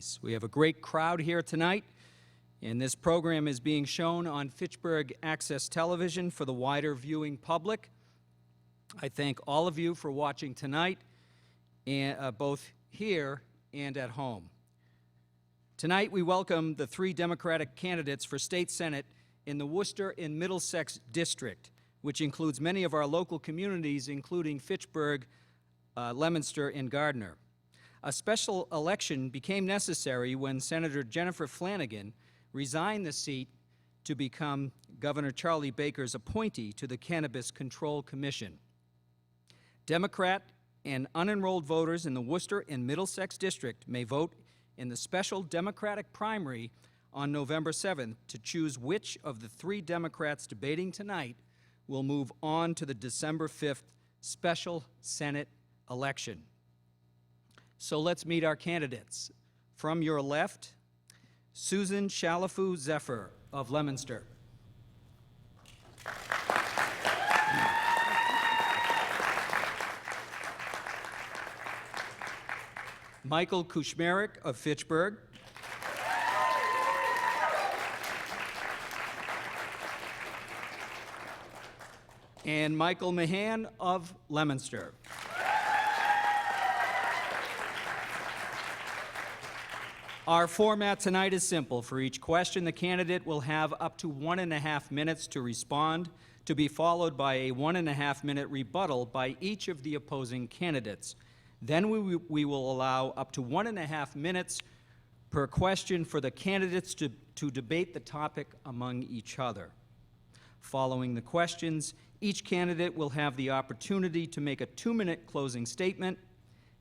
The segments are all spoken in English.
recognize. We have a great crowd here tonight, and this program is being shown on Fitchburg Access Television for the wider viewing public. I thank all of you for watching tonight, and, both here and at home. Tonight we welcome the 3 Democratic candidates for State Senate in the Worcester and Middlesex District, which includes many of our local communities, including Fitchburg, Leominster, and Gardner. A special election became necessary when Senator Jennifer Flanagan resigned the seat to become Governor Charlie Baker's appointee to the Cannabis Control Commission. Democrat and unenrolled voters in the Worcester and Middlesex District may vote in the special Democratic primary on November 7th to choose which of the 3 Democrats debating tonight will move on to the December 5th special Senate election. So let's meet our candidates. From your left, Susan Chalifoux-Zephir of Leominster. Michael Kushmerek of Fitchburg. And Michael Mahan of Leominster. Our format tonight is simple. For each question, the candidate will have up to 1.5 minutes to respond, to be followed by a 1.5-minute rebuttal by each of the opposing candidates. Then we will allow up to 1.5 minutes per question for the candidates to debate the topic among each other. Following the questions, each candidate will have the opportunity to make a 2-minute closing statement.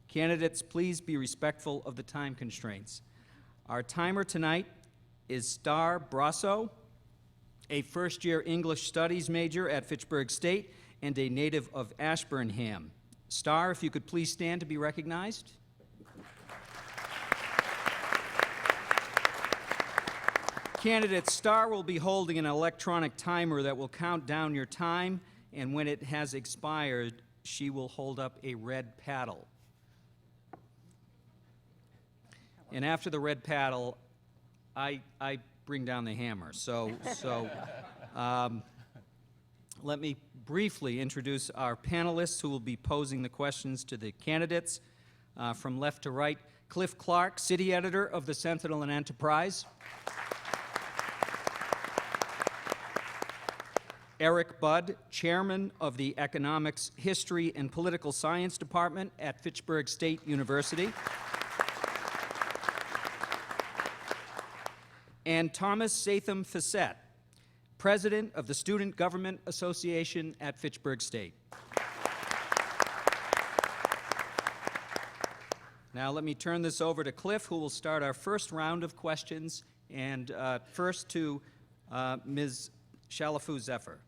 Candidates, please be respectful of the time constraints. Our timer tonight is Star Brasso, a first-year English Studies major at Fitchburg State and a native of Ashburnham. Star, if you could please stand to be recognized. Candidate Star will be holding an electronic timer that will count down your time, and when it has expired, she will hold up a red paddle. And after the red paddle, I bring down the hammer. So let me briefly introduce our panelists who will be posing the questions to the candidates. From left to right, Cliff Clark, City Editor of the Sentinel and Enterprise. Eric Budd, Chairman of the Economics, History, and Political Science Department at Fitchburg State University. And Thomas Satham Fassett, President of the Student Government Association at Fitchburg State. Now let me turn this over to Cliff, who will start our first round of questions, and first to Ms. Chalifoux-Zephir.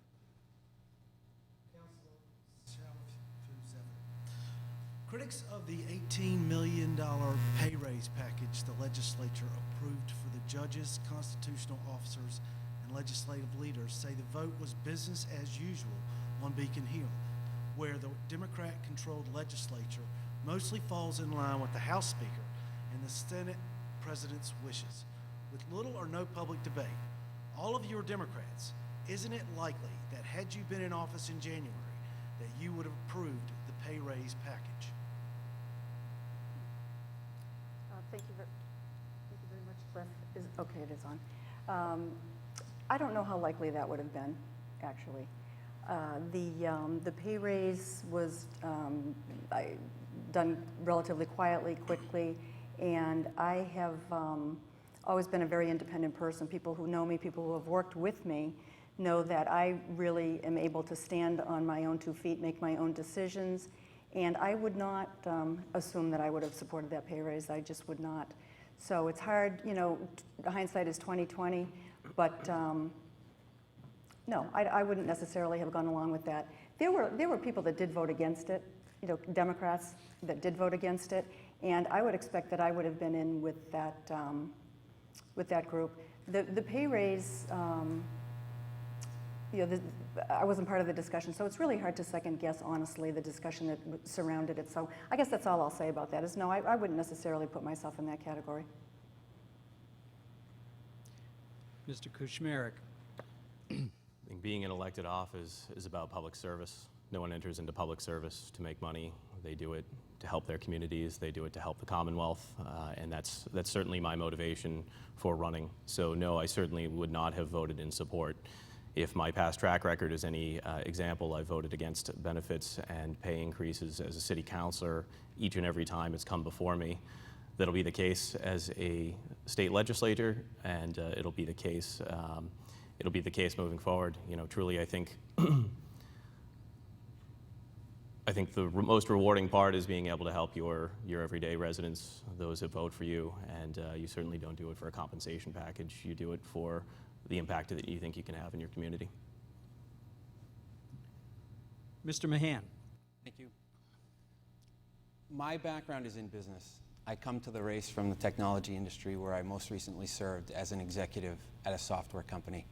Critics of the $18 million pay raise package the legislature approved for the judges, constitutional officers, and legislative leaders say the vote was business as usual on Beacon Hill, where the Democrat-controlled legislature mostly falls in line with the House Speaker and the Senate President's wishes, with little or no public debate. All of you are Democrats. Isn't it likely that had you been in office in January, that you would have approved the pay raise package? Thank you very much, Cliff. Okay, it is on. I don't know how likely that would have been, actually. The pay raise was done relatively quietly, quickly, and I have always been a very independent person. People who know me, people who have worked with me, know that I really am able to stand on my own 2 feet, make my own decisions, and I would not assume that I would have supported that pay raise. I just would not. So it's hard, you know, hindsight is 20/20, but no, I wouldn't necessarily have gone along with that. There were people that did vote against it, you know, Democrats that did vote against it, and I would expect that I would have been in with that group. The pay raise, you know, I wasn't part of the discussion, so it's really hard to second guess, honestly, the discussion that surrounded it. So I guess that's all I'll say about that is no, I wouldn't necessarily put myself in that category. Mr. Kushmerek. I think being in elected office is about public service. No one enters into public service to make money. They do it to help their communities. They do it to help the Commonwealth, and that's certainly my motivation for running. So no, I certainly would not have voted in support. If my past track record is any example, I voted against benefits and pay increases as a city councilor each and every time it's come before me. That'll be the case as a state legislator, and it'll be the case moving forward. You know, truly, I think the most rewarding part is being able to help your everyday residents, those that vote for you, and you certainly don't do it for a compensation package. You do it for the impact that you think you can have in your community. Mr. Mahan. Thank you. My background is in business. I come to the race from the technology industry, where I most recently served as an executive at a software company.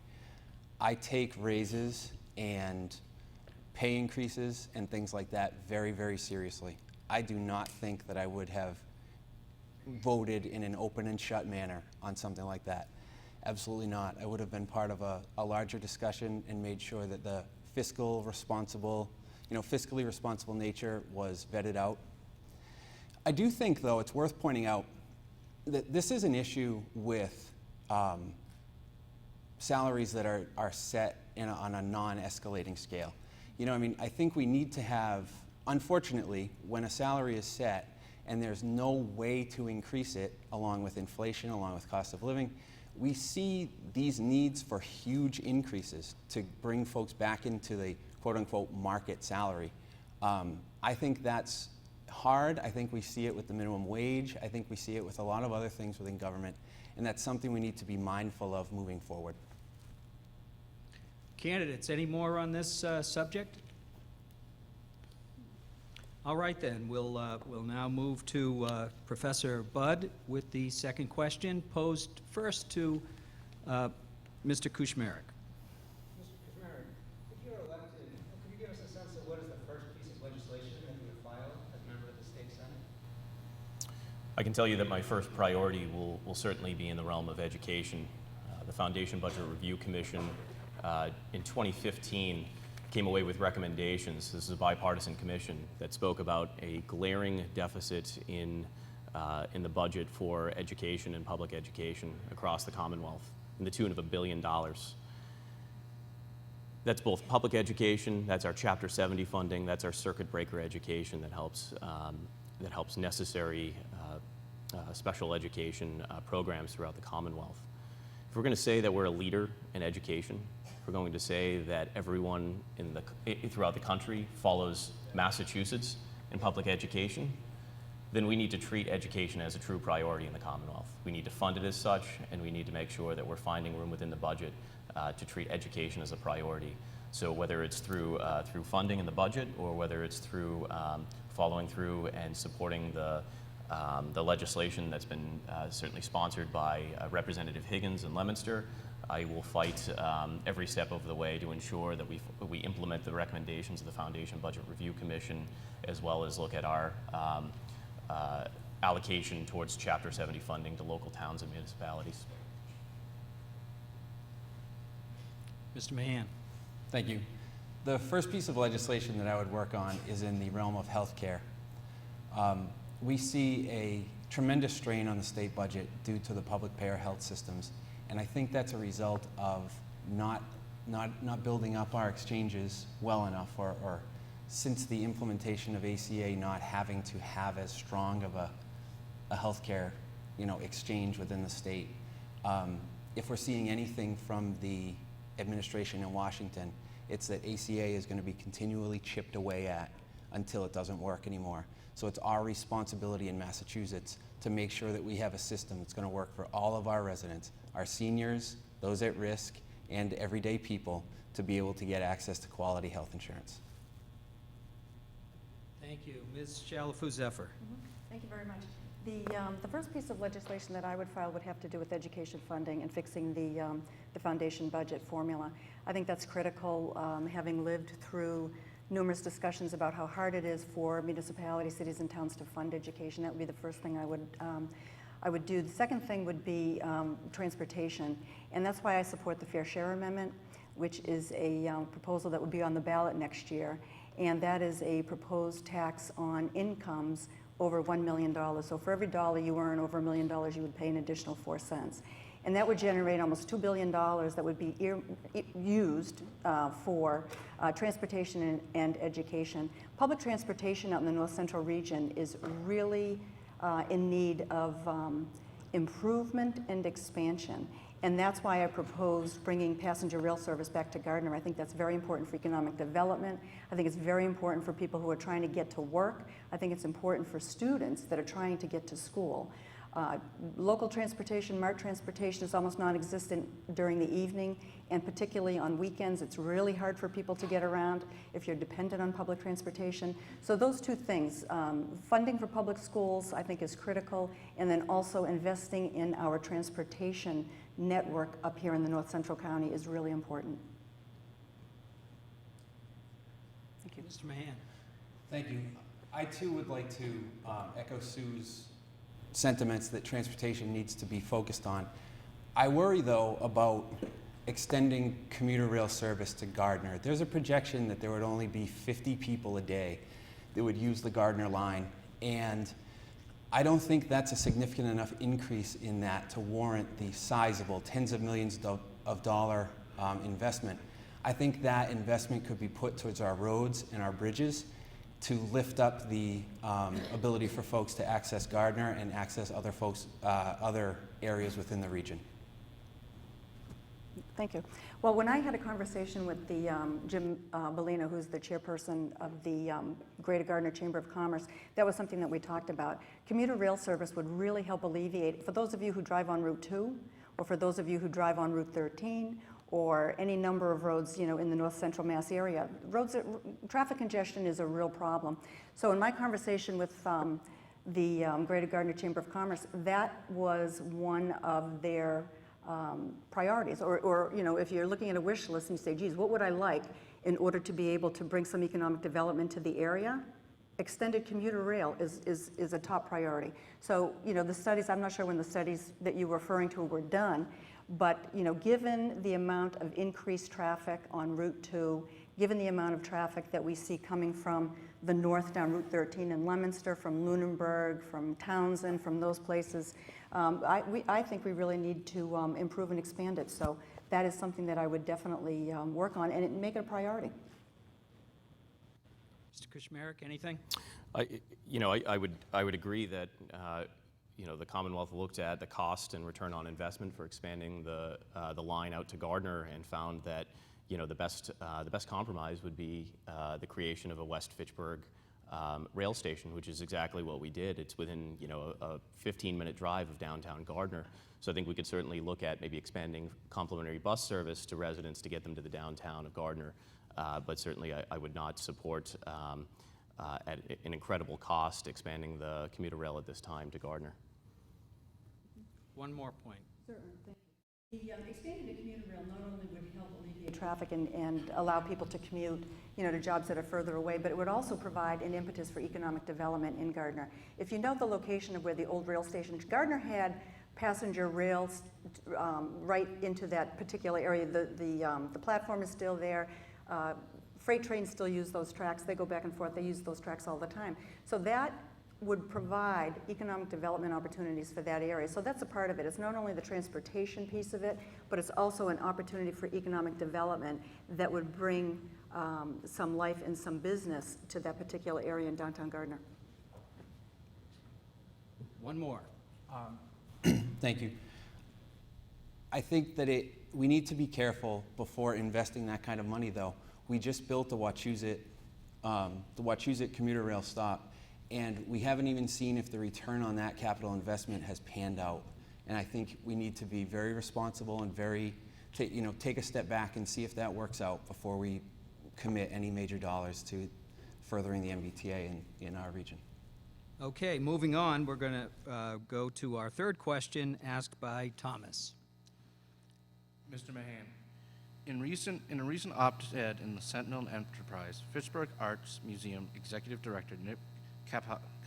I take raises and pay increases and things like that very, very seriously. I do not think that I would have voted in an open and shut manner on something like that. Absolutely not. I would have been part of a larger discussion and made sure that the fiscally responsible nature was vetted out. I do think, though, it's worth pointing out that this is an issue with salaries that are set on a non-escalating scale. You know, I mean, I think we need to have, unfortunately, when a salary is set and there's no way to increase it along with inflation, along with cost of living, we see these needs for huge increases to bring folks back into the quote-unquote market salary. I think that's hard. I think we see it with the minimum wage. I think we see it with a lot of other things within government, and that's something we need to be mindful of moving forward. Candidates, any more on this subject? All right, then. We'll now move to Professor Budd with the second question, posed first to Mr. Kushmerek. Mr. Kushmerek, if you are elected, could you give us a sense of what is the first piece of legislation that you would file as a member of the state Senate? I can tell you that my first priority will certainly be in the realm of education. The Foundation Budget Review Commission in 2015 came away with recommendations. This is a bipartisan commission that spoke about a glaring deficit in the budget for education and public education across the Commonwealth in the tune of $1 billion. That's both public education, that's our Chapter 70 funding, that's our circuit breaker education that helps necessary special education programs throughout the Commonwealth. If we're going to say that we're a leader in education, if we're going to say that everyone throughout the country follows Massachusetts in public education, then we need to treat education as a true priority in the Commonwealth. We need to fund it as such, and we need to make sure that we're finding room within the budget to treat education as a priority. So whether it's through funding in the budget, or whether it's through following through and supporting the legislation that's been certainly sponsored by Representative Higgins in Leominster, I will fight every step of the way to ensure that we implement the recommendations of the Foundation Budget Review Commission, as well as look at our allocation towards Chapter 70 funding to local towns and municipalities. Mr. Mahan. Thank you. The first piece of legislation that I would work on is in the realm of health care. We see a tremendous strain on the state budget due to the public payer health systems, and I think that's a result of not building up our exchanges well enough, or since the implementation of ACA, not having to have as strong of a healthcare, exchange within the state. If we're seeing anything from the administration in Washington, it's that ACA is going to be continually chipped away at until it doesn't work anymore. So it's our responsibility in Massachusetts to make sure that we have a system that's going to work for all of our residents, our seniors, those at risk, and everyday people, to be able to get access to quality health insurance. Thank you. Ms. Chalifoux-Zephir. Thank you very much. The first piece of legislation that I would file would have to do with education funding and fixing the foundation budget formula. I think that's critical, having lived through numerous discussions about how hard it is for municipalities, cities, and towns to fund education. That would be the first thing I would I would do. The second thing would be transportation, and that's why I support the Fair Share Amendment, which is a proposal that would be on the ballot next year, and that is a proposed tax on incomes over $1 million. So for every dollar you earn over $1 million, you would pay an additional 4 cents. And that would generate almost $2 billion that would be used for transportation and education. Public transportation out in the North Central region is really in need of improvement and expansion. And that's why I proposed bringing passenger rail service back to Gardner. I think that's very important for economic development. I think it's very important for people who are trying to get to work. I think it's important for students that are trying to get to school. Local transportation, MART transportation is almost non-existent during the evening, and particularly on weekends, it's really hard for people to get around if you're dependent on public transportation. So those two things, funding for public schools I think is critical, and then also investing in our transportation network up here in the North Central County is really important. Thank you. Mr. Mahan. Thank you. I too would like to echo Sue's sentiments that transportation needs to be focused on. I worry though about extending commuter rail service to Gardner. There's a projection that there would only be 50 people a day that would use the Gardner line, and I don't think that's a significant enough increase in that to warrant the sizable tens of millions of dollar investment. I think that investment could be put towards our roads and our bridges to lift up the ability for folks to access Gardner and access other areas within the region. Thank you. Well, when I had a conversation with the Jim Bellino, who's the chairperson of the Greater Gardner Chamber of Commerce, that was something that we talked about. Commuter rail service would really help alleviate, for those of you who drive on Route 2, or for those of you who drive on Route 13, or any number of roads, you know, in the North Central Mass area. Traffic congestion is a real problem. So in my conversation with the Greater Gardner Chamber of Commerce, that was one of their priorities. Or, you know, if you're looking at a wish list and you say, geez, what would I like in order to be able to bring some economic development to the area? Extended commuter rail is a top priority. So, you know, the studies, I'm not sure when the studies that you were referring to were done, but, you know, given the amount of increased traffic on Route 2, given the amount of traffic that we see coming from the north down Route 13 in Leominster, from Lunenburg, from Townsend, from those places, I think we really need to improve and expand it. So that is something that I would definitely work on and make it a priority. Mr. Kushmerek, anything? I would agree that the Commonwealth looked at the cost and return on investment for expanding the line out to Gardner and found that the best compromise would be the creation of a West Fitchburg rail station, which is exactly what we did. It's within a 15-minute drive of downtown Gardner. So I think we could certainly look at maybe expanding complimentary bus service to residents to get them to the downtown of Gardner. But certainly I would not support at an incredible cost expanding the commuter rail at this time to Gardner. One more point. Certainly, thank you. The expanding the commuter rail not only would help alleviate traffic and allow people to commute, to jobs that are further away, but it would also provide an impetus for economic development in Gardner. If you know the location of where the old rail station, Gardner had passenger rails right into that particular area. The platform is still there. Freight trains still use those tracks. They go back and forth. They use those tracks all the time. So that would provide economic development opportunities for that area. So that's a part of it. It's not only the transportation piece of it, but it's also an opportunity for economic development that would bring some life and some business to that particular area in downtown Gardner. One more. Thank you. I think that we need to be careful before investing that kind of money, though. We just built the Wachusett commuter rail stop, and we haven't even seen if the return on that capital investment has panned out. And I think we need to be very responsible and take a step back and see if that works out before we commit any major dollars to furthering the MBTA in our region. Okay, moving on, we're going to go to our third question asked by Thomas. Mr. Mahan, in a recent op-ed in the Sentinel Enterprise, Fitchburg Arts Museum Executive Director Nick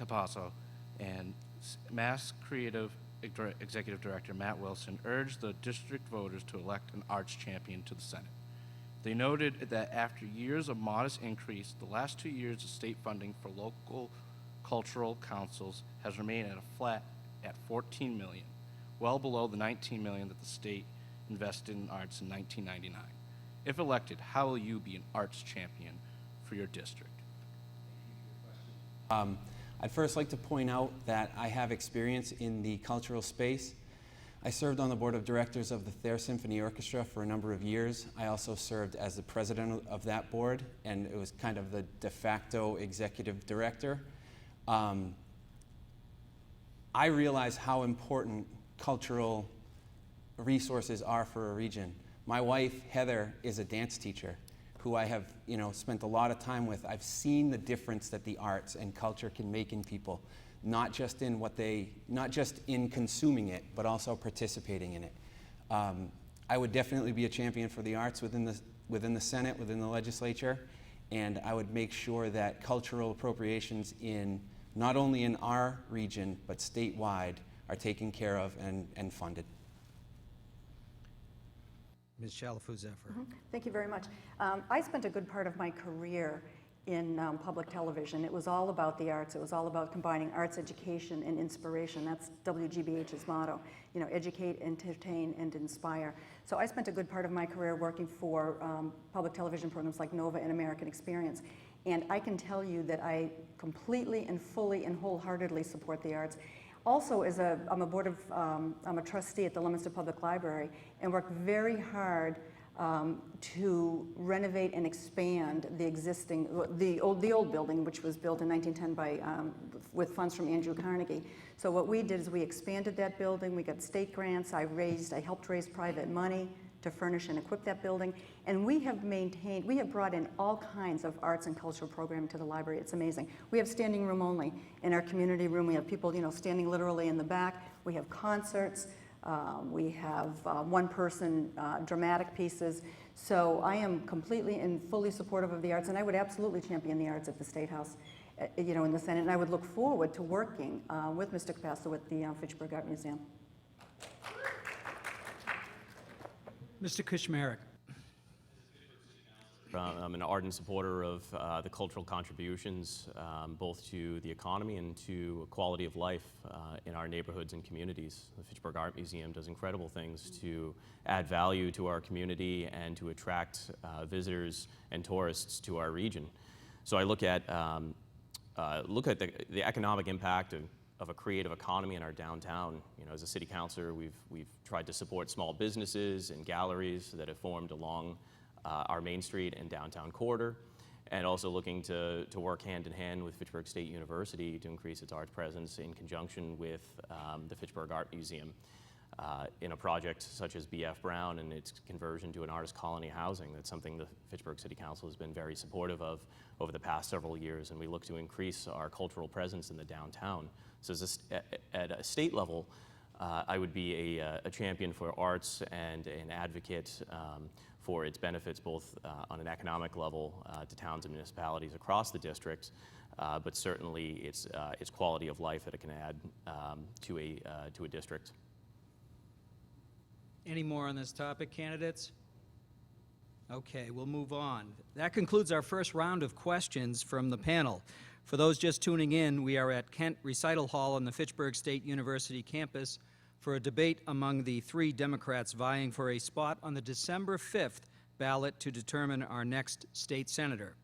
Capasso and Mass Creative Executive Director Matt Wilson urged the district voters to elect an arts champion to the Senate. They noted that after years of modest increase, the last 2 years of state funding for local cultural councils has remained at a flat at $14 million, well below the $19 million that the state invested in arts in 1999. If elected, how will you be an arts champion for your district? I'd first like to point out that I have experience in the cultural space. I served on the board of directors of the Thayer Symphony Orchestra for a number of years. I also served as the president of that board, and it was kind of the de facto executive director. I realize how important cultural resources are for a region. My wife, Heather, is a dance teacher who I have, spent a lot of time with. I've seen the difference that the arts and culture can make in people, not just in consuming it, but also participating in it. I would definitely be a champion for the arts within the Senate, within the legislature, and I would make sure that cultural appropriations not only in our region, but statewide, are taken care of and funded. Ms. Chalifoux-Zephir. Thank you very much. I spent a good part of my career in public television. It was all about the arts. It was all about combining arts education and inspiration. That's WGBH's motto, educate, entertain, and inspire. So I spent a good part of my career working for public television programs like Nova and American Experience. And I can tell you that I completely and fully and wholeheartedly support the arts. Also, I'm a trustee at the Leominster Public Library and work very hard to renovate and expand the old building, which was built in 1910 with funds from Andrew Carnegie. So what we did is we expanded that building. We got state grants. I helped raise private money to furnish and equip that building. And we have brought in all kinds of arts and cultural programming to the library. It's amazing. We have standing room only. In our community room, we have people, standing literally in the back. We have concerts. We have one-person dramatic pieces. So I am completely and fully supportive of the arts, and I would absolutely champion the arts at the State House, in the Senate. And I would look forward to working with Mr. Capasso with the Fitchburg Art Museum. Mr. Kushmerek. I'm an ardent supporter of the cultural contributions, both to the economy and to quality of life in our neighborhoods and communities. The Fitchburg Art Museum does incredible things to add value to our community and to attract visitors and tourists to our region. So I look at the economic impact of a creative economy in our downtown. As a city councilor, we've tried to support small businesses and galleries that have formed along our Main Street and downtown corridor, and also looking to work hand in hand with Fitchburg State University to increase its arts presence in conjunction with the Fitchburg Art Museum in a project such as B.F. Brown and its conversion to an artist colony housing. That's something the Fitchburg City Council has been very supportive of over the past several years, and we look to increase our cultural presence in the downtown. So at a state level, I would be a champion for arts and an advocate for its benefits, both on an economic level to towns and municipalities across the district, but certainly its quality of life that it can add to a district. Any more on this topic, candidates? Okay, we'll move on. That concludes our first round of questions from the panel. For those just tuning in, we are at Kent Recital Hall on the Fitchburg State University campus for a debate among the 3 Democrats vying for a spot on the December 5th ballot to determine our next state senator.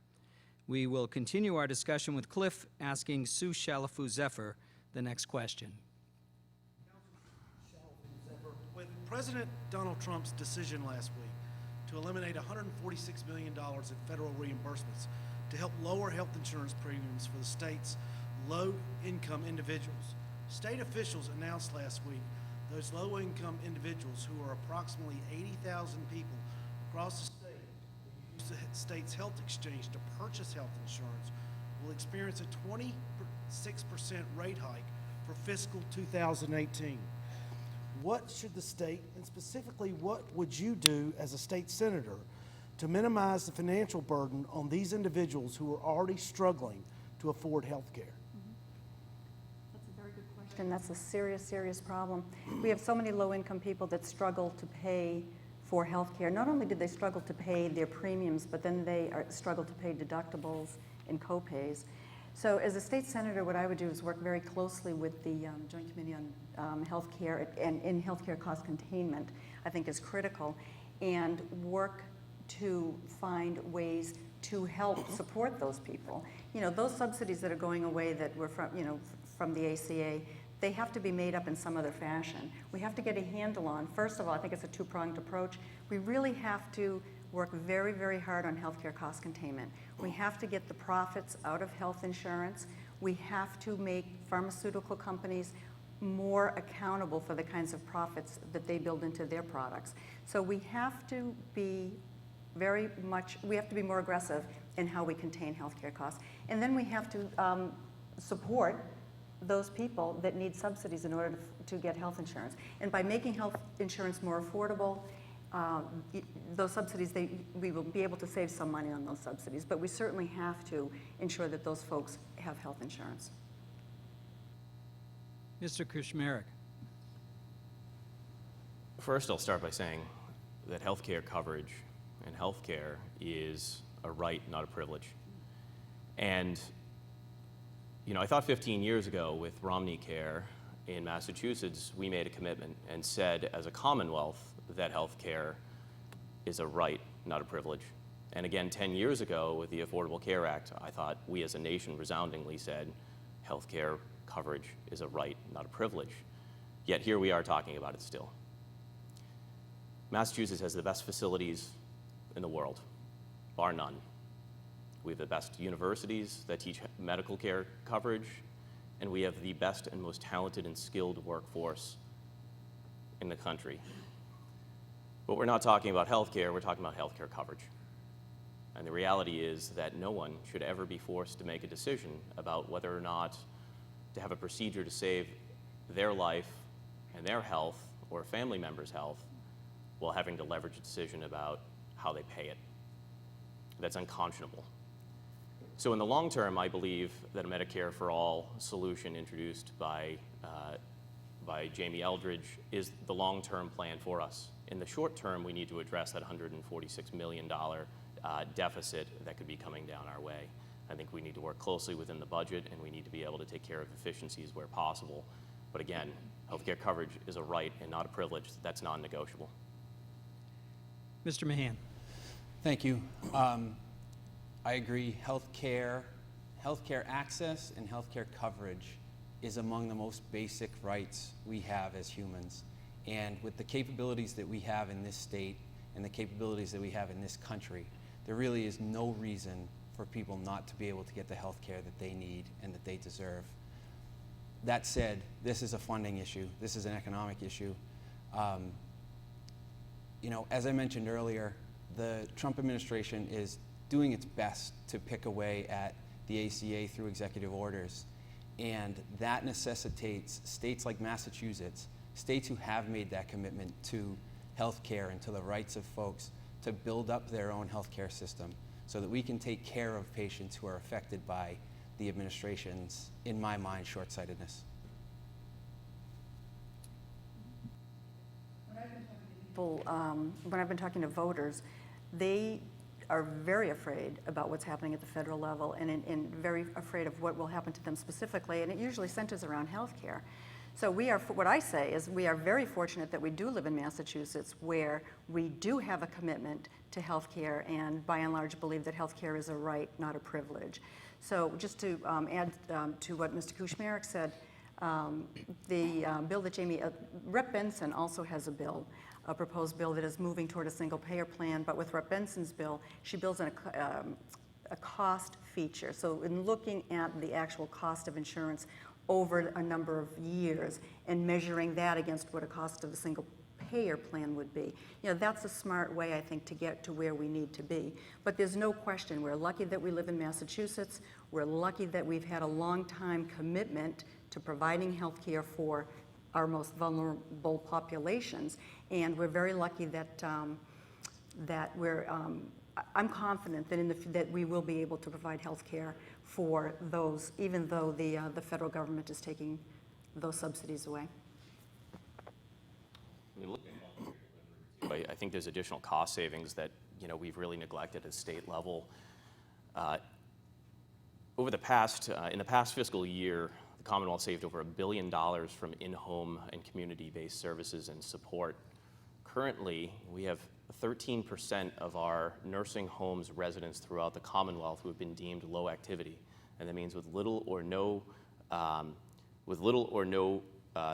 We will continue our discussion with Cliff, asking Sue Chalifoux-Zephir the next question. With President Donald Trump's decision last week to eliminate $146 million in federal reimbursements to help lower health insurance premiums for the state's low-income individuals, state officials announced last week those low-income individuals, who are approximately 80,000 people across the state who use the state's health exchange to purchase health insurance, will experience a 26% rate hike for fiscal 2018. What should the state, and specifically what would you do as a state senator to minimize the financial burden on these individuals who are already struggling to afford health care? That's a very good question. question. That's a serious, serious problem. We have so many low-income people that struggle to pay for health care. Not only do they struggle to pay their premiums, but then they struggle to pay deductibles and co-pays. So as a state senator, what I would do is work very closely with the Joint Committee on Health Care and in healthcare cost containment, I think is critical, and work to find ways to help support those people. You know, those subsidies that are going away that were from, you know, from the ACA, they have to be made up in some other fashion. We have to get a handle on, first of all, I think it's a two-pronged approach. We really have to work very, very hard on healthcare cost containment. We have to get the profits out of health insurance. We have to make pharmaceutical companies more accountable for the kinds of profits that they build into their products. So we have to be we have to be more aggressive in how we contain healthcare costs. And then we have to support those people that need subsidies in order to get health insurance. And by making health insurance more affordable, those subsidies, we will be able to save some money on those subsidies, but we certainly have to ensure that those folks have health insurance. Mr. Kushmerek. First, I'll start by saying that health care coverage and health care is a right, not a privilege. And, you know, I thought 15 years ago with Romney Care in Massachusetts, we made a commitment and said as a Commonwealth that health care is a right, not a privilege. And again, 10 years ago with the Affordable Care Act, I thought we as a nation resoundingly said health care coverage is a right, not a privilege. Yet here we are talking about it still. Massachusetts has the best facilities in the world, bar none. We have the best universities that teach medical care coverage, and we have the best and most talented and skilled workforce in the country. But we're not talking about healthcare, we're talking about healthcare coverage. And the reality is that no one should ever be forced to make a decision about whether or not to have a procedure to save their life and their health or a family member's health while having to leverage a decision about how they pay it. That's unconscionable. So in the long term, I believe that a Medicare for All solution introduced by Jamie Eldridge is the long-term plan for us. In the short term, we need to address that $146 million deficit that could be coming down our way. I think we need to work closely within the budget, and we need to be able to take care of efficiencies where possible. But again, healthcare coverage is a right and not a privilege. That's non-negotiable. Mr. Mahan. Thank you. I agree. Healthcare access and healthcare coverage is among the most basic rights we have as humans. And with the capabilities that we have in this state and the capabilities that we have in this country, there really is no reason for people not to be able to get the health care that they need and that they deserve. That said, this is a funding issue. This is an economic issue. You know, as I mentioned earlier, the Trump administration is doing its best to pick away at the ACA through executive orders. And that necessitates states like Massachusetts, states who have made that commitment to health care and to the rights of folks, to build up their own health care system so that we can take care of patients who are affected by the administration's, in my mind, short-sightedness. When I've been talking to voters, they are very afraid about what's happening at the federal level and very afraid of what will happen to them specifically, and it usually centers around health care. So what I say is we are very fortunate that we do live in Massachusetts, where we do have a commitment to health care and by and large believe that health care is a right, not a privilege. So just to add to what Mr. Kushmerek said, the bill that Rep. Benson also has a proposed bill that is moving toward a single payer plan, but with Rep. Benson's bill, she builds in a cost feature. So in looking at the actual cost of insurance over a number of years and measuring that against what a cost of a single payer plan would be. You know, that's a smart way, I think, to get to where we need to be. But there's no question, we're lucky that we live in Massachusetts. We're lucky that we've had a long time commitment to providing health care for our most vulnerable populations. And we're very lucky that, I'm confident that that we will be able to provide health care for those, even though the federal government is taking those subsidies away. I think there's additional cost savings that we've really neglected at state level. In the past fiscal year, the Commonwealth saved over $1 billion from in-home and community-based services and support. Currently, we have 13% of our nursing homes residents throughout the Commonwealth who have been deemed low activity, and that means with little or no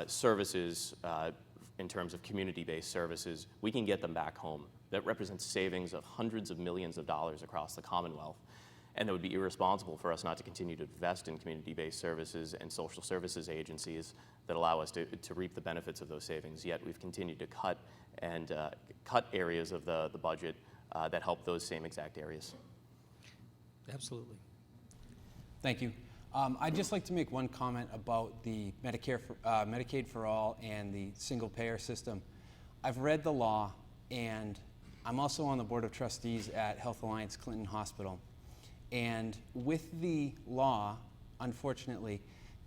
services in terms of community-based services, we can get them back home. That represents savings of hundreds of millions of dollars across the Commonwealth. And it would be irresponsible for us not to continue to invest in community-based services and social services agencies that allow us to reap the benefits of those savings. Yet we've continued to cut areas of the budget that help those same exact areas. Absolutely. Thank you. I'd just like to make one comment about the Medicaid for All and the single-payer system. I've read the law, and I'm also on the Board of Trustees at Health Alliance Clinton Hospital. And with the law, unfortunately,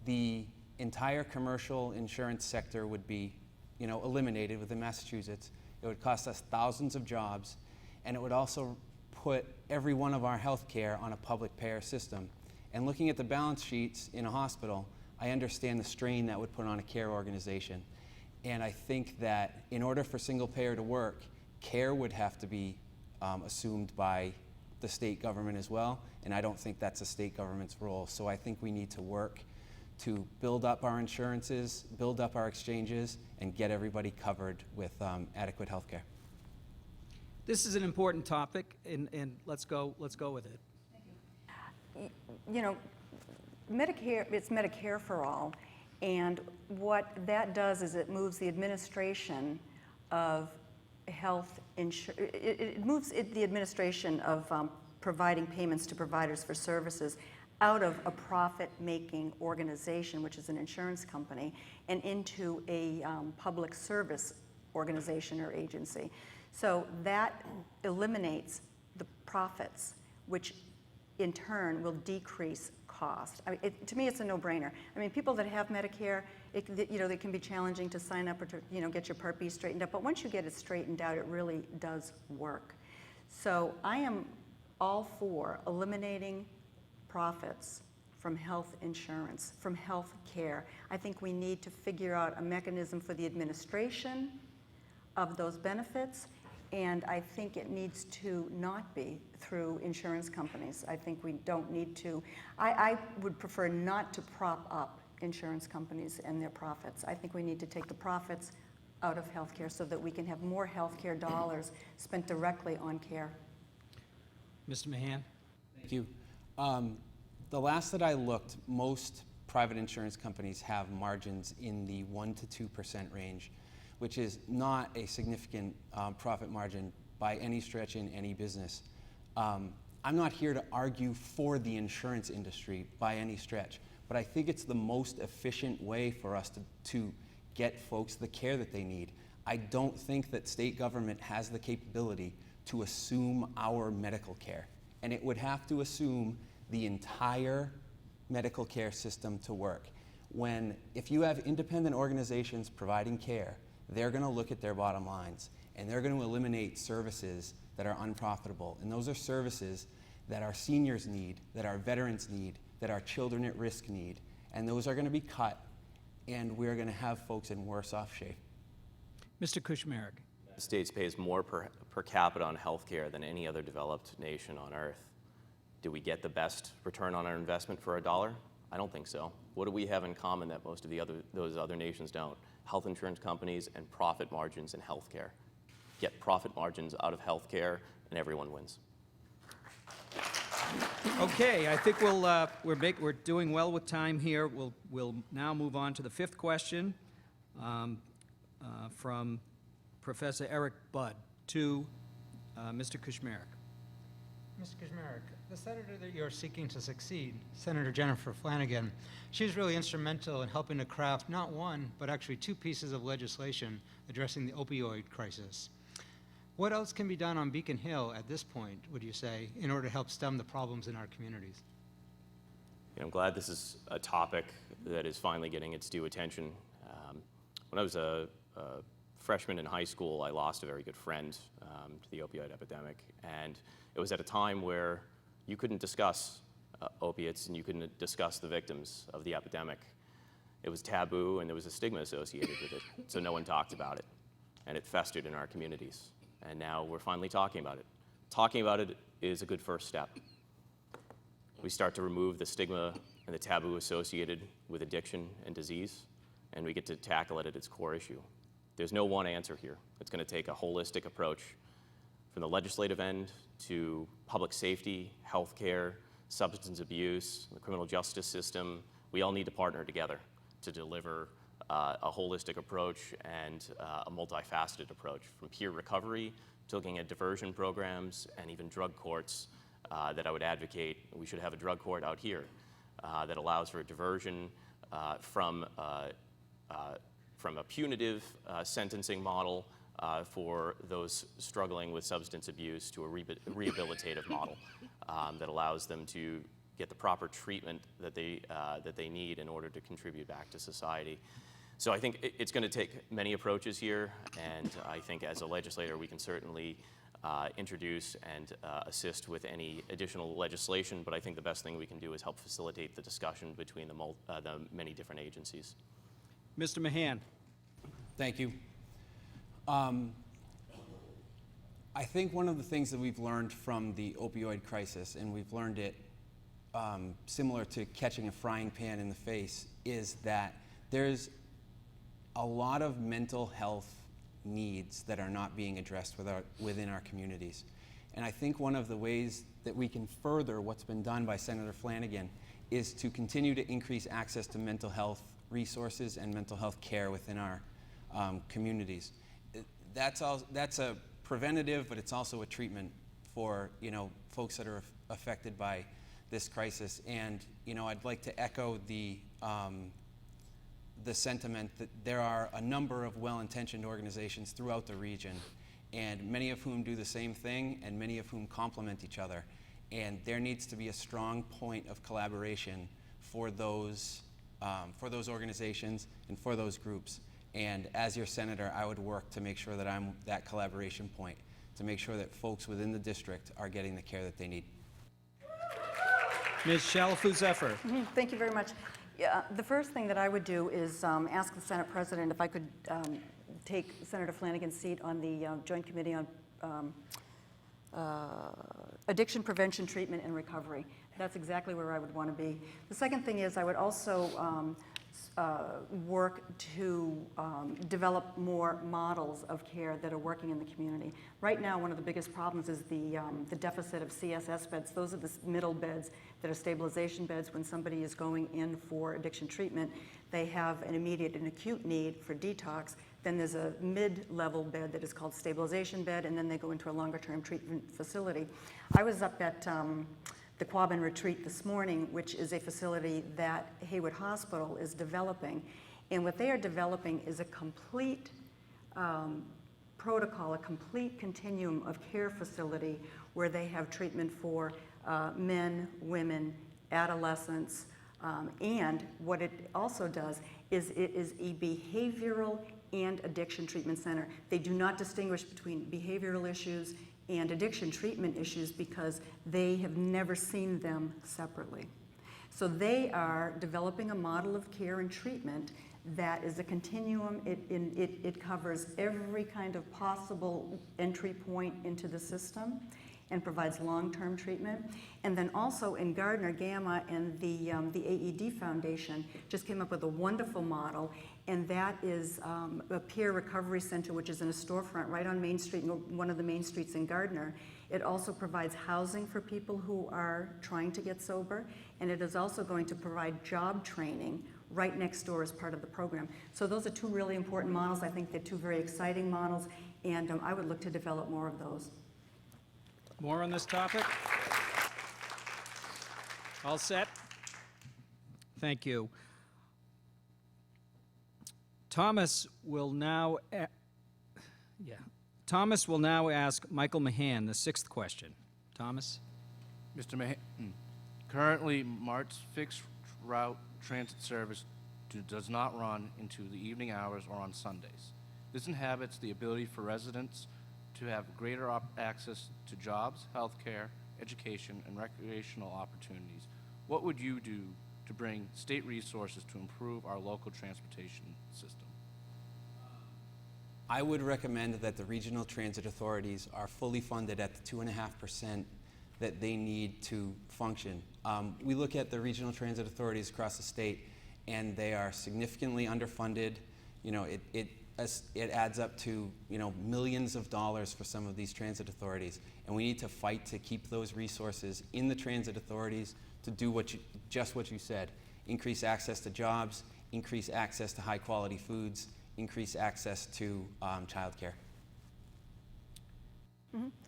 the entire commercial insurance sector would be, eliminated within Massachusetts. It would cost us thousands of jobs, and it would also put every one of our health care on a public payer system. And looking at the balance sheets in a hospital, I understand the strain that would put on a care organization. And I think that in order for single payer to work, care would have to be assumed by the state government as well, and I don't think that's a state government's role. So I think we need to work to build up our insurances, build up our exchanges, and get everybody covered with adequate health care. This is an important topic, and let's go with it. Medicare, it's Medicare for All, and what that does is it moves the administration of health insurance, it moves the administration of providing payments to providers for services out of a profit-making organization, which is an insurance company, and into a public service organization or agency. So that eliminates the profits, which in turn will decrease cost. I mean, to me, it's a no-brainer. I mean, people that have Medicare, it can be challenging to sign up or to get your Part B straightened up, but once you get it straightened out, it really does work. So I am all for eliminating profits from health insurance, from health care. I think we need to figure out a mechanism for the administration of those benefits, and I think it needs to not be through insurance companies. I think we don't need to. I would prefer not to prop up insurance companies and their profits. I think we need to take the profits out of healthcare so that we can have more healthcare dollars spent directly on care. Mr. Mahan? Thank you. The last that I looked, most private insurance companies have margins in the 1% to 2% range, which is not a significant profit margin by any stretch in any business. I'm not here to argue for the insurance industry by any stretch, but I think it's the most efficient way for us to get folks the care that they need. I don't think that state government has the capability to assume our medical care, and it would have to assume the entire medical care system to work. If you have independent organizations providing care, they're going to look at their bottom lines, and they're going to eliminate services that are unprofitable. And those are services that our seniors need, that our veterans need, that our children at risk need. And those are going to be cut, and we're going to have folks in worse off shape. Mr. Kushmerek? The States pays more per capita on health care than any other developed nation on earth. Do we get the best return on our investment for a dollar? I don't think so. What do we have in common that most of those other nations don't? Health insurance companies and profit margins in healthcare. Get profit margins out of healthcare, and everyone wins. Okay, I think we're doing well with time here. We'll now move on to the fifth question from Professor Eric Budd to Mr. Kushmerek. Mr. Kushmerek, the senator that you're seeking to succeed, Senator Jennifer Flanagan, she was really instrumental in helping to craft not one, but actually two pieces of legislation addressing the opioid crisis. What else can be done on Beacon Hill at this point, would you say, in order to help stem the problems in our communities? I'm glad this is a topic that is finally getting its due attention. When I was a freshman in high school, I lost a very good friend to the opioid epidemic, and it was at a time where you couldn't discuss opiates and you couldn't discuss the victims of the epidemic. It was taboo and there was a stigma associated with it, so no one talked about it, and it festered in our communities. And now we're finally talking about it. Talking about it is a good first step. We start to remove the stigma and the taboo associated with addiction and disease, and we get to tackle it at its core issue. There's no one answer here. It's going to take a holistic approach from the legislative end to public safety, healthcare, substance abuse, the criminal justice system. We all need to partner together to deliver a holistic approach and a multifaceted approach, from peer recovery to looking at diversion programs and even drug courts that I would advocate. We should have a drug court out here that allows for a diversion from a punitive sentencing model for those struggling with substance abuse to a rehabilitative model that allows them to get the proper treatment that they need in order to contribute back to society. So I think it's going to take many approaches here, and I think as a legislator we can certainly introduce and assist with any additional legislation, but I think the best thing we can do is help facilitate the discussion between the many different agencies. Mr. Mahan. Thank you. I think one of the things that we've learned from the opioid crisis, and we've learned it similar to catching a frying pan in the face, is that there's a lot of mental health needs that are not being addressed within our communities. And I think one of the ways that we can further what's been done by Senator Flanagan is to continue to increase access to mental health resources and mental health care within our communities. That's a preventative, but it's also a treatment for folks that are affected by this crisis. And I'd like to echo the sentiment that there are a number of well-intentioned organizations throughout the region, and many of whom do the same thing, and many of whom complement each other. And there needs to be a strong point of collaboration for those organizations and for those groups. And as your senator, I would work to make sure that I'm that collaboration point, to make sure that folks within the district are getting the care that they need. Ms. Chalifoux-Zephir. Thank you very much. Yeah, the first thing that I would do is ask the Senate President if I could take Senator Flanagan's seat on the Joint Committee on Addiction Prevention, Treatment, and Recovery. That's exactly where I would want to be. The second thing is I would also work to develop more models of care that are working in the community. Right now, one of the biggest problems is the deficit of CSS beds. Those are the middle beds that are stabilization beds. When somebody is going in for addiction treatment, they have an immediate and acute need for detox. Then there's a mid-level bed that is called stabilization bed, and then they go into a longer-term treatment facility. I was up at the Quabbin Retreat this morning, which is a facility that Haywood Hospital is developing. And what they are developing is a complete protocol, a complete continuum of care facility where they have treatment for men, women, adolescents, and what it also does is it is a behavioral and addiction treatment center. They do not distinguish between behavioral issues and addiction treatment issues because they have never seen them separately. So they are developing a model of care and treatment that is a continuum. It covers every kind of possible entry point into the system and provides long-term treatment. And then also in Gardner, Gamma, and the AED Foundation just came up with a wonderful model, and that is a peer recovery center, which is in a storefront right on Main Street, one of the main streets in Gardner. It also provides housing for people who are trying to get sober, and it is also going to provide job training right next door as part of the program. So those are two really important models. I think they're two very exciting models, and I would look to develop more of those. More on this topic? All set? Thank you. Thomas will now ask Michael Mahan the sixth question. Thomas? Mr. Mahan, Currently, MART's fixed route transit service does not run into the evening hours or on Sundays. This inhibits the ability for residents to have greater access to jobs, healthcare, education, and recreational opportunities. What would you do to bring state resources to improve our local transportation system? I would recommend that the regional transit authorities are fully funded at the 2.5% that they need to function. We look at the regional transit authorities across the state, and they are significantly underfunded. You know, it adds up to, you know, millions of dollars for some of these transit authorities, and we need to fight to keep those resources in the transit authorities to do just what you said: increase access to jobs, increase access to high-quality foods, increase access to childcare.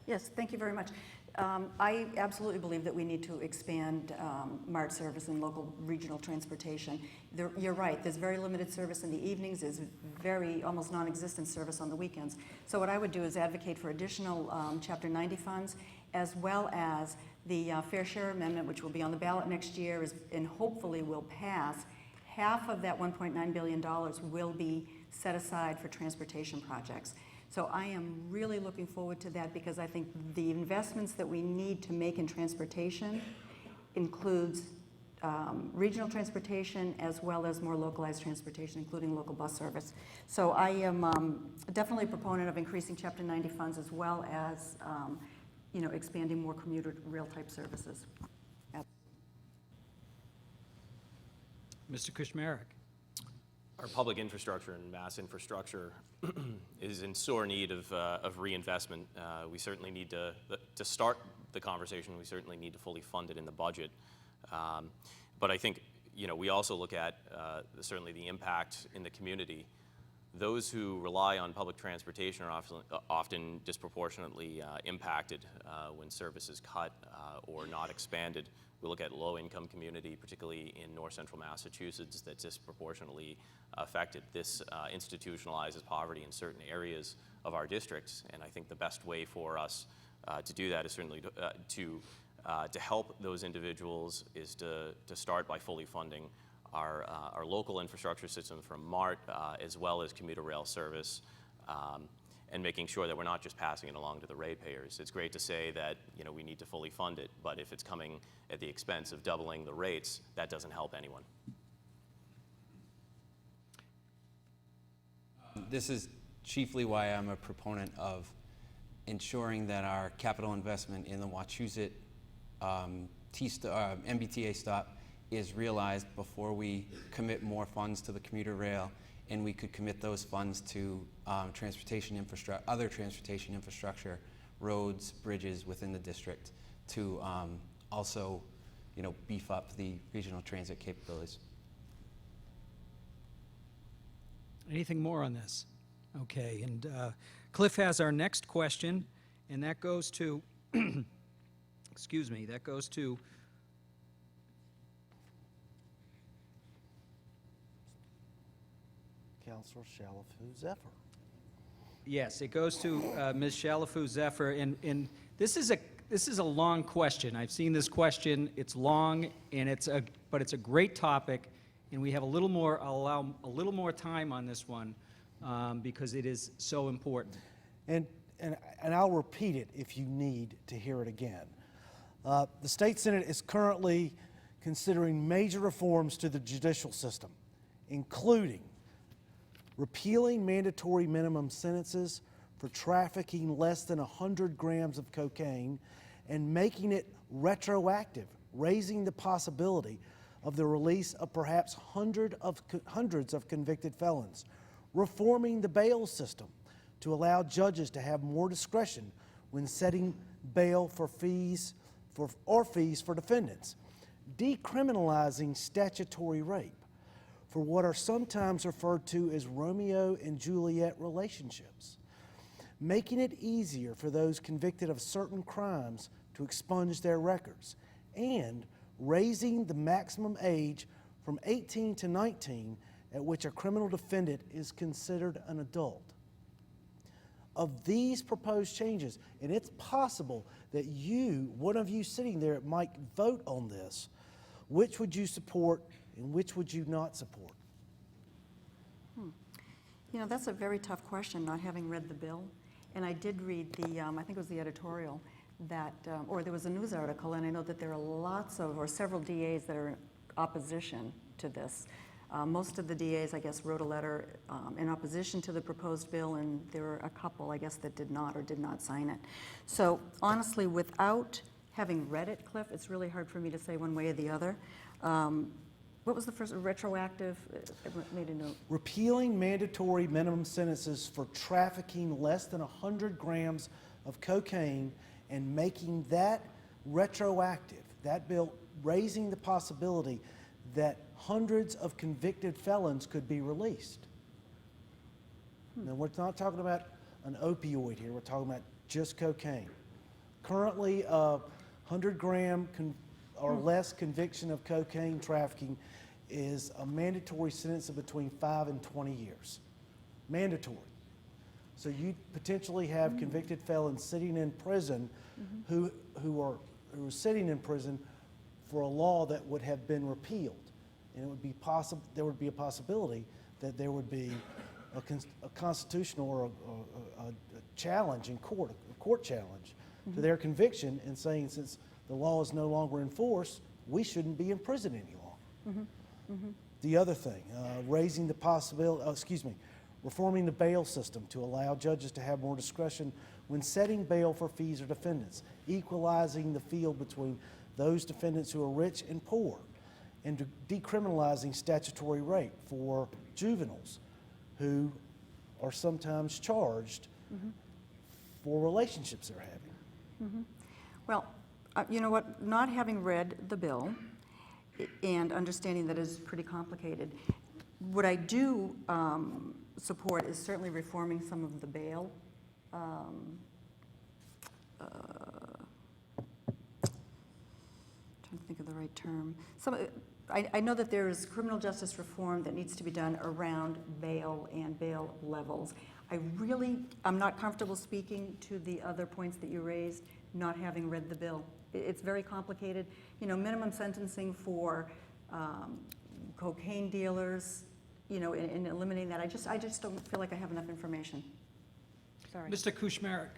Yes, thank you very much. I absolutely believe that we need to expand MART service and local regional transportation. You're right, there's very limited service in the evenings, there's very almost non-existent service on the weekends. So what I would do is advocate for additional Chapter 90 funds, as well as the Fair Share Amendment, which will be on the ballot next year and hopefully will pass. Half of that $1.9 billion will be set aside for transportation projects. So I am really looking forward to that, because I think the investments that we need to make in transportation includes regional transportation as well as more localized transportation, including local bus service. So I am definitely a proponent of increasing Chapter 90 funds, as well as you know, expanding more commuter rail type services. Mr. Kushmerek. Our public infrastructure and mass infrastructure is in sore need of reinvestment. We certainly need to start the conversation. We certainly need to fully fund it in the budget. But I think, you know, we also look at certainly the impact in the community. Those who rely on public transportation are often disproportionately impacted when service is cut or not expanded. We look at low-income community, particularly in north central Massachusetts, that's disproportionately affected. This institutionalizes poverty in certain areas of our districts, and I think the best way for us to do that is certainly to help those individuals is to start by fully funding our local infrastructure system from MART, as well as commuter rail service, and making sure that we're not just passing it along to the ratepayers. It's great to say that, you know, we need to fully fund it, but if it's coming at the expense of doubling the rates, that doesn't help anyone. This is chiefly why I'm a proponent of ensuring that our capital investment in the Wachusett MBTA stop is realized before we commit more funds to the commuter rail, and we could commit those funds to other transportation infrastructure, roads, bridges within the district, to also, you know, beef up the regional transit capabilities. Anything more on this? Okay, and Cliff has our next question, and that goes to, excuse me, that goes to Councilor Chalifoux-Zephir. yes, it goes to Ms. Chalifoux-Zephir, and this is a long question. I've seen this question. It's long, and but it's a great topic, and we have a little more. I'll allow a little more time on this one because it is so important. And I'll repeat it if you need to hear it again. The State Senate is currently considering major reforms to the judicial system, including repealing mandatory minimum sentences for trafficking less than 100 grams of cocaine and making it retroactive, raising the possibility of the release of perhaps hundreds of convicted felons, reforming the bail system to allow judges to have more discretion when setting bail for fees for defendants, decriminalizing statutory rape for what are sometimes referred to as Romeo and Juliet relationships, making it easier for those convicted of certain crimes to expunge their records, and raising the maximum age from 18 to 19 at which a criminal defendant is considered an adult. of these proposed changes. And it's possible that one of you sitting there might vote on this. Which would you support and which would you not support? You know, that's a very tough question, not having read the bill. And I did read the, I think it was the editorial, that, or there was a news article, and I know that there are several DAs that are in opposition to this. Most of the DAs, I guess, wrote a letter in opposition to the proposed bill, and there were a couple, I guess, that did not sign it. So honestly, without having read it, Cliff, it's really hard for me to say one way or the other. What was the first, retroactive? I made a note. Repealing mandatory minimum sentences for trafficking less than 100 grams of cocaine and making that retroactive. That bill raising the possibility that hundreds of convicted felons could be released. Now, we're not talking about an opioid here. We're talking about just cocaine. Currently, 100-gram or less conviction of cocaine trafficking is a mandatory sentence of between 5 and 20 years. Mandatory. So you potentially have convicted felons sitting in prison who are sitting in prison for a law that would have been repealed. And it would be there would be a possibility that there would be a constitutional or a challenge in court, a court challenge to their conviction, and saying, since the law is no longer in force, we shouldn't be in prison any longer. The other thing, raising the possibility, reforming the bail system to allow judges to have more discretion when setting bail for fees or defendants, equalizing the field between those defendants who are rich and poor, and decriminalizing statutory rape for juveniles who are sometimes charged for relationships they're having. Well, you know what, not having read the bill and understanding that it's pretty complicated, what I do support is certainly reforming some of the bail. Trying to think of the right term. I know that there is criminal justice reform that needs to be done around bail and bail levels. I'm not comfortable speaking to the other points that you raised, not having read the bill. It's very complicated. You know, minimum sentencing for cocaine dealers, you know, and eliminating that. I just don't feel like I have enough information. Sorry. Mr. Kushmerek.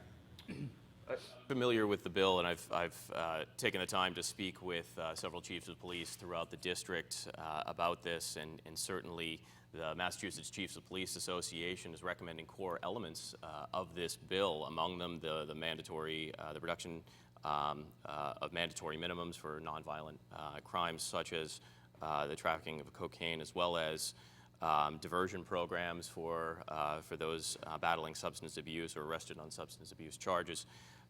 Familiar with the bill, and I've taken the time to speak with several chiefs of police throughout the district about this, and certainly the Massachusetts Chiefs of Police Association is recommending core elements of this bill, among them the mandatory, the reduction of mandatory minimums for nonviolent crimes such as the trafficking of cocaine, as well as diversion programs for those battling substance abuse or arrested on substance abuse charges,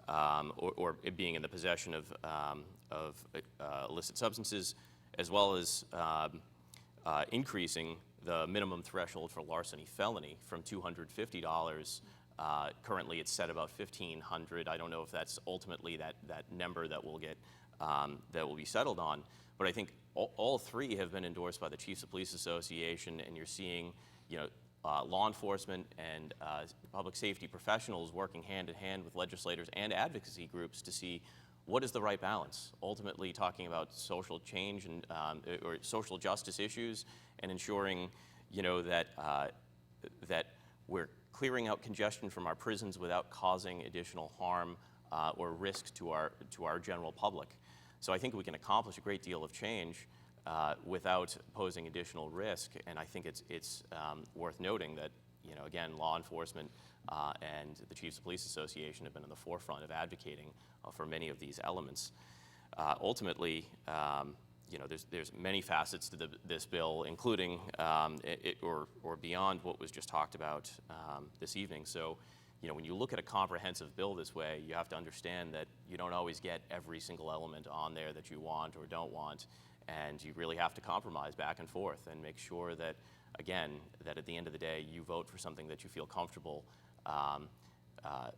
or being in the possession of illicit substances, as well as increasing the minimum threshold for larceny felony from $250. Currently, it's set about $1,500. I don't know if that's ultimately that number that will get that will be settled on, but I think all three have been endorsed by the Chiefs of Police Association, and you're seeing, you know, law enforcement and public safety professionals working hand in hand with legislators and advocacy groups to see what is the right balance. Ultimately, talking about social change and or social justice issues, and ensuring, you know, that that we're clearing out congestion from our prisons without causing additional harm or risk to our general public. So I think we can accomplish a great deal of change without posing additional risk, and I think it's worth noting that, you know, again, law enforcement and the Chiefs of Police Association have been in the forefront of advocating for many of these elements. Ultimately, you know, there's many facets to this bill, including or beyond what was just talked about this evening. So, you know, when you look at a comprehensive bill this way, you have to understand that you don't always get every single element on there that you want or don't want, and you really have to compromise back and forth and make sure that, again, that at the end of the day, you vote for something that you feel comfortable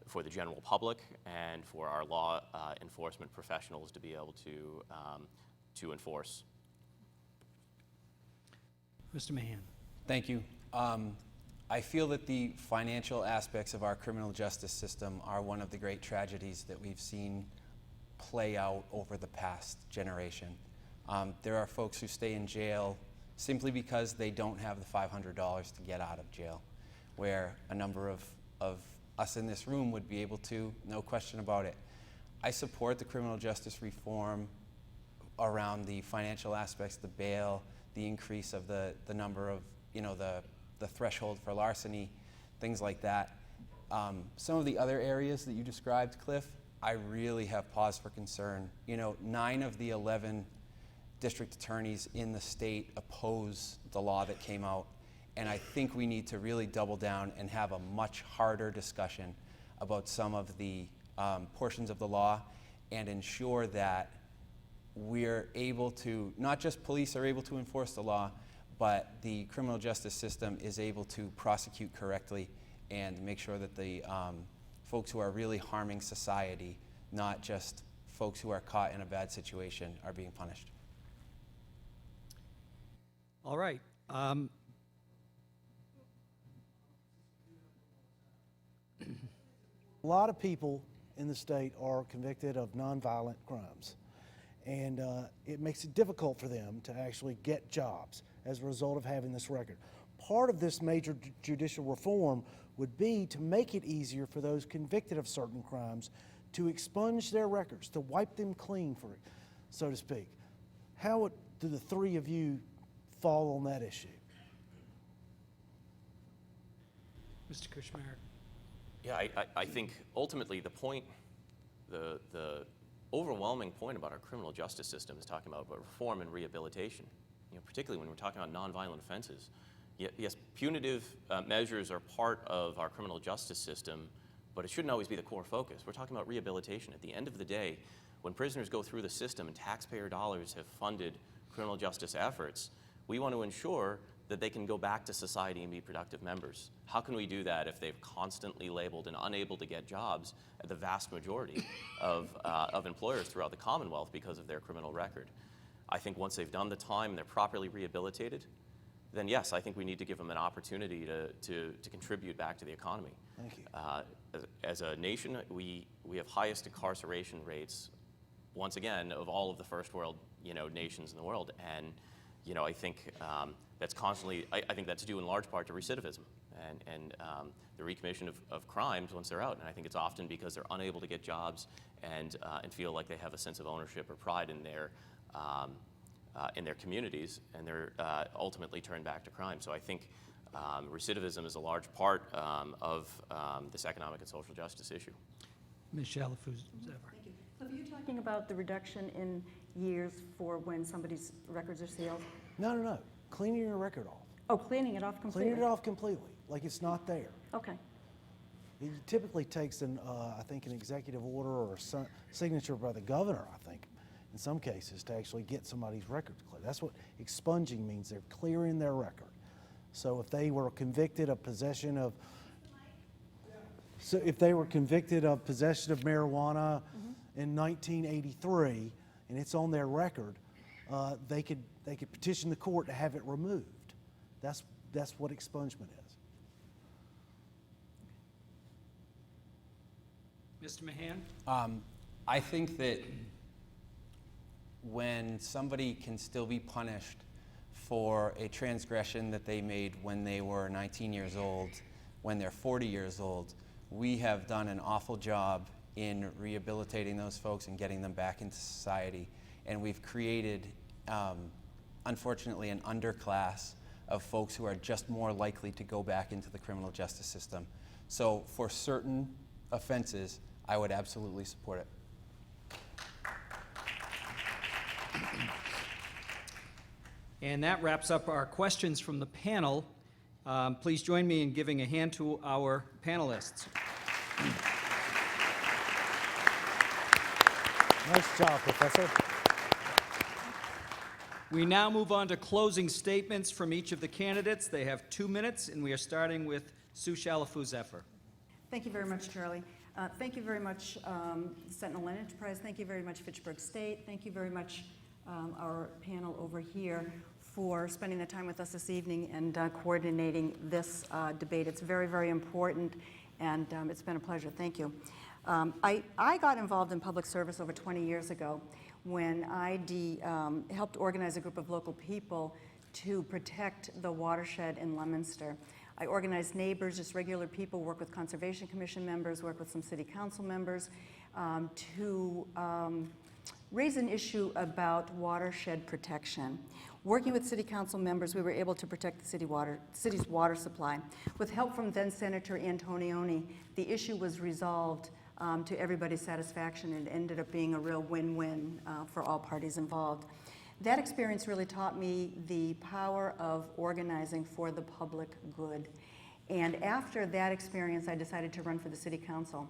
for the general public and for our law enforcement professionals to be able to enforce. Mr. Mahan. Thank you. I feel that the financial aspects of our criminal justice system are one of the great tragedies that we've seen play out over the past generation. There are folks who stay in jail simply because they don't have the $500 to get out of jail, where a number of us in this room would be able to, no question about it. I support the criminal justice reform around the financial aspects, the bail, the increase of the number of, the threshold for larceny, things like that. Some of the other areas that you described, Cliff, I really have pause for concern. 9 of the 11 district attorneys in the state oppose the law that came out, and I think we need to really double down and have a much harder discussion about some of the portions of the law and ensure that we're able to, not just police are able to enforce the law, but the criminal justice system is able to prosecute correctly and make sure that the folks who are really harming society, not just folks who are caught in a bad situation, are being punished. All right. A lot of people in the state are convicted of nonviolent crimes, and it makes it difficult for them to actually get jobs as a result of having this record. Part of this major judicial reform would be to make it easier for those convicted of certain crimes to expunge their records, to wipe them clean, for it, so to speak. How do the three of you fall on that issue? Mr. Kushmerek. Yeah, I think ultimately the point, the overwhelming point about our criminal justice system is talking about reform and rehabilitation. Particularly when we're talking about nonviolent offenses. Yes, punitive measures are part of our criminal justice system, but it shouldn't always be the core focus. We're talking about rehabilitation. At the end of the day, when prisoners go through the system and taxpayer dollars have funded criminal justice efforts, we want to ensure that they can go back to society and be productive members. How can we do that if they've constantly labeled and unable to get jobs at the vast majority of employers throughout the Commonwealth because of their criminal record? I think once they've done the time and they're properly rehabilitated, then yes, I think we need to give them an opportunity to contribute back to the economy. Thank you. As a nation, we have highest incarceration rates, once again, of all of the first world nations in the world. And I think that's constantly, I think that's due in large part to recidivism and the recommission of crimes once they're out. And I think it's often because they're unable to get jobs and feel like they have a sense of ownership or pride in their communities, and they're ultimately turned back to crime. So I think recidivism is a large part of this economic and social justice issue. Ms. Chalifoux-Zephir. Thank you. So are you talking about the reduction in years for when somebody's records are sealed? No. Cleaning your record off. Oh, cleaning it off completely? Cleaning it off completely, like it's not there. Okay. It typically takes I think an executive order or a signature by the governor, I think, in some cases, to actually get somebody's records clear. That's what expunging means. They're clearing their record. So if they were convicted of possession of marijuana in 1983 and it's on their record, they could petition the court to have it removed. That's what expungement is. Mr. Mahan? I think that when somebody can still be punished for a transgression that they made when they were 19 years old, when they're 40 years old, we have done an awful job in rehabilitating those folks and getting them back into society. And we've created, unfortunately, an underclass of folks who are just more likely to go back into the criminal justice system. So for certain offenses, I would absolutely support it. And that wraps up our questions from the panel. Please join me in giving a hand to our panelists. Nice job, Professor. We now move on to closing statements from each of the candidates. They have 2 minutes, and we are starting with Sue Chalifoux-Zephir. Thank you very much, Charlie. Thank you very much, Sentinel Enterprise. Thank you very much, Fitchburg State. Thank you very much, our panel over here, for spending the time with us this evening and coordinating this debate. It's very, very important, and it's been a pleasure. Thank you. I got involved in public service over 20 years ago when I helped organize a group of local people to protect the watershed in Leominster. I organized neighbors, just regular people, work with Conservation Commission members, work with some city council members to raise an issue about watershed protection. Working with city council members, we were able to protect the city's water supply. With help from then Senator Antonioni, the issue was resolved to everybody's satisfaction and ended up being a real win-win for all parties involved. That experience really taught me the power of organizing for the public good. And after that experience, I decided to run for the city council.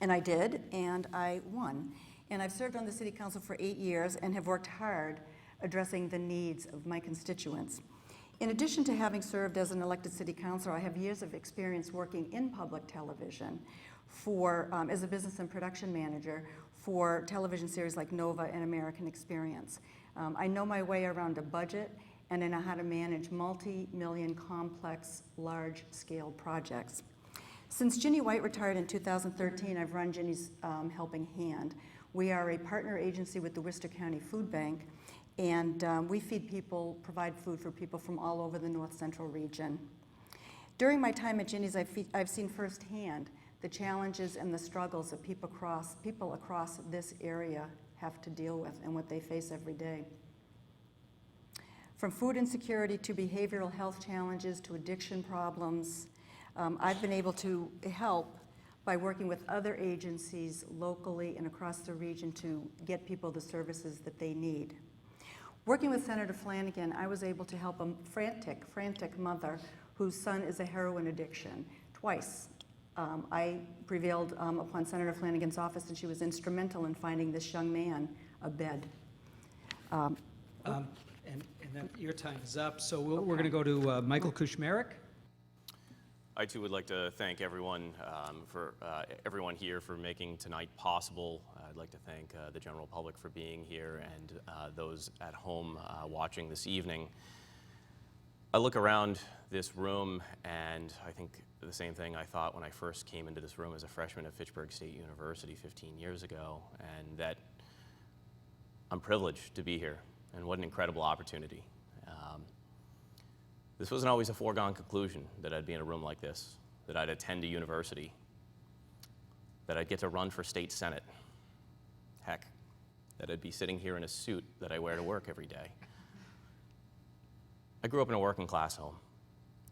And I did, and I won. And I've served on the city council for 8 years and have worked hard addressing the needs of my constituents. In addition to having served as an elected city councilor, I have years of experience working in public television as a business and production manager for television series like Nova and American Experience. I know my way around a budget, and I know how to manage multi-million complex, large-scale projects. Since Ginny White retired in 2013, I've run Ginny's Helping Hand. We are a partner agency with the Worcester County Food Bank, and we provide food for people from all over the North Central region. During my time at Ginny's, I've seen firsthand the challenges and the struggles that people across this area have to deal with and what they face every day. From food insecurity to behavioral health challenges to addiction problems, I've been able to help by working with other agencies locally and across the region to get people the services that they need. Working with Senator Flanagan, I was able to help a frantic mother whose son is a heroin addiction twice. I prevailed upon Senator Flanagan's office, and she was instrumental in finding this young man a bed. And then your time is up, so we're going to go to Michael Kushmerek. I too would like to thank everyone everyone here for making tonight possible. I'd like to thank the general public for being here and those at home watching this evening. I look around this room and I think the same thing I thought when I first came into this room as a freshman at Fitchburg State University 15 years ago, and that I'm privileged to be here, and what an incredible opportunity. This wasn't always a foregone conclusion that I'd be in a room like this, that I'd attend a university, that I'd get to run for state senate. Heck, that I'd be sitting here in a suit that I wear to work every day. I grew up in a working class home.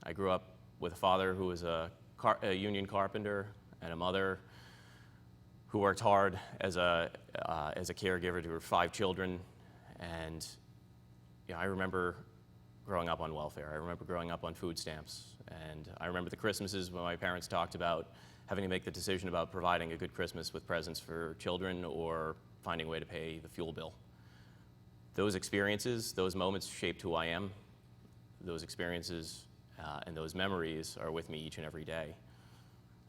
I grew up with a father who was a union carpenter and a mother who worked hard as a caregiver to her 5 children. And I remember growing up on welfare. I remember growing up on food stamps. And I remember the Christmases when my parents talked about having to make the decision about providing a good Christmas with presents for children or finding a way to pay the fuel bill. Those experiences, those moments shaped who I am. Those experiences and those memories are with me each and every day.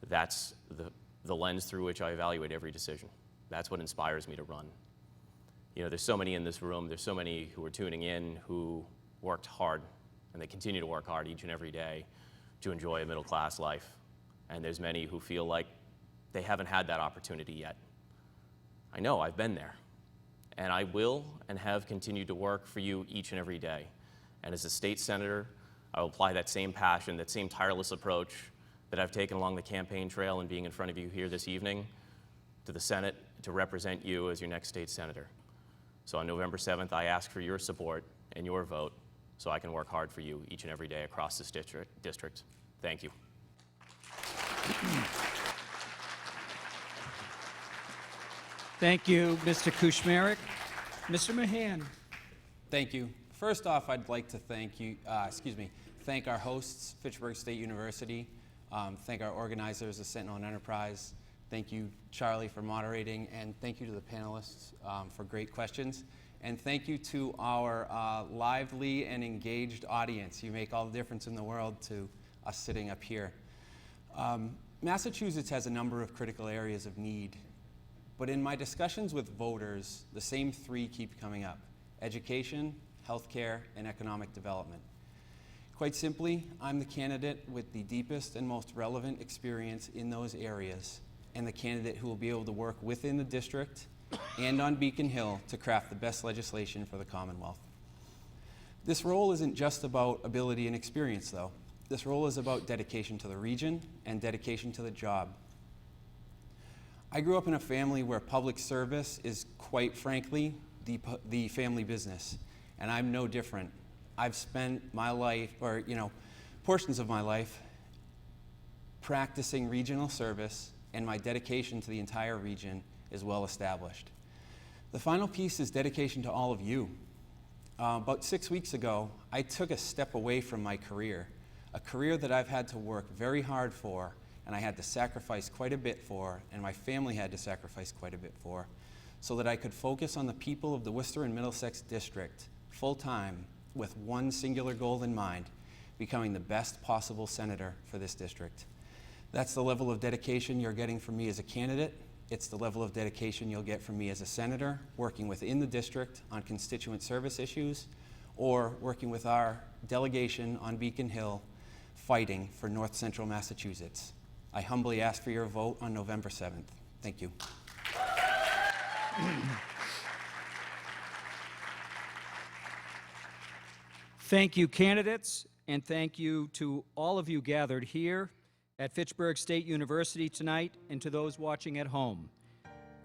That's the lens through which I evaluate every decision. That's what inspires me to run. There's so many in this room, there's so many who are tuning in who worked hard, and they continue to work hard each and every day to enjoy a middle-class life. And there's many who feel like they haven't had that opportunity yet. I know, I've been there. And I will and have continued to work for you each and every day. And as a state senator, I will apply that same passion, that same tireless approach that I've taken along the campaign trail and being in front of you here this evening to the Senate to represent you as your next state senator. So on November 7th, I ask for your support and your vote so I can work hard for you each and every day across this district. Thank you. Thank you, Mr. Kushmerek. Mr. Mahan. Thank you. First off, I'd like to thank our hosts, Fitchburg State University, thank our organizers, the Sentinel and Enterprise, thank you, Charlie, for moderating, and thank you to the panelists for great questions. And thank you to our lively and engaged audience. You make all the difference in the world to us sitting up here. Massachusetts has a number of critical areas of need, but in my discussions with voters, the same 3 keep coming up: education, healthcare, and economic development. Quite simply, I'm the candidate with the deepest and most relevant experience in those areas, and the candidate who will be able to work within the district and on Beacon Hill to craft the best legislation for the Commonwealth. This role isn't just about ability and experience, though. This role is about dedication to the region and dedication to the job. I grew up in a family where public service is, quite frankly, the family business, and I'm no different. I've spent my life, or portions of my life, practicing regional service, and my dedication to the entire region is well established. The final piece is dedication to all of you. About 6 weeks ago, I took a step away from my career, a career that I've had to work very hard for, and I had to sacrifice quite a bit for, and my family had to sacrifice quite a bit for, so that I could focus on the people of the Worcester and Middlesex District full-time with one singular goal in mind, becoming the best possible senator for this district. That's the level of dedication you're getting from me as a candidate. It's the level of dedication you'll get from me as a senator, working within the district on constituent service issues, or working with our delegation on Beacon Hill, fighting for North Central Massachusetts. I humbly ask for your vote on November 7th. Thank you. Thank you, candidates, and thank you to all of you gathered here at Fitchburg State University tonight and to those watching at home.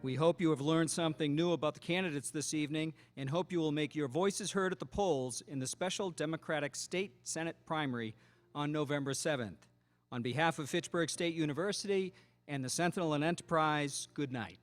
We hope you have learned something new about the candidates this evening and hope you will make your voices heard at the polls in the special Democratic State Senate primary on November 7th. On behalf of Fitchburg State University and the Sentinel and Enterprise, good night.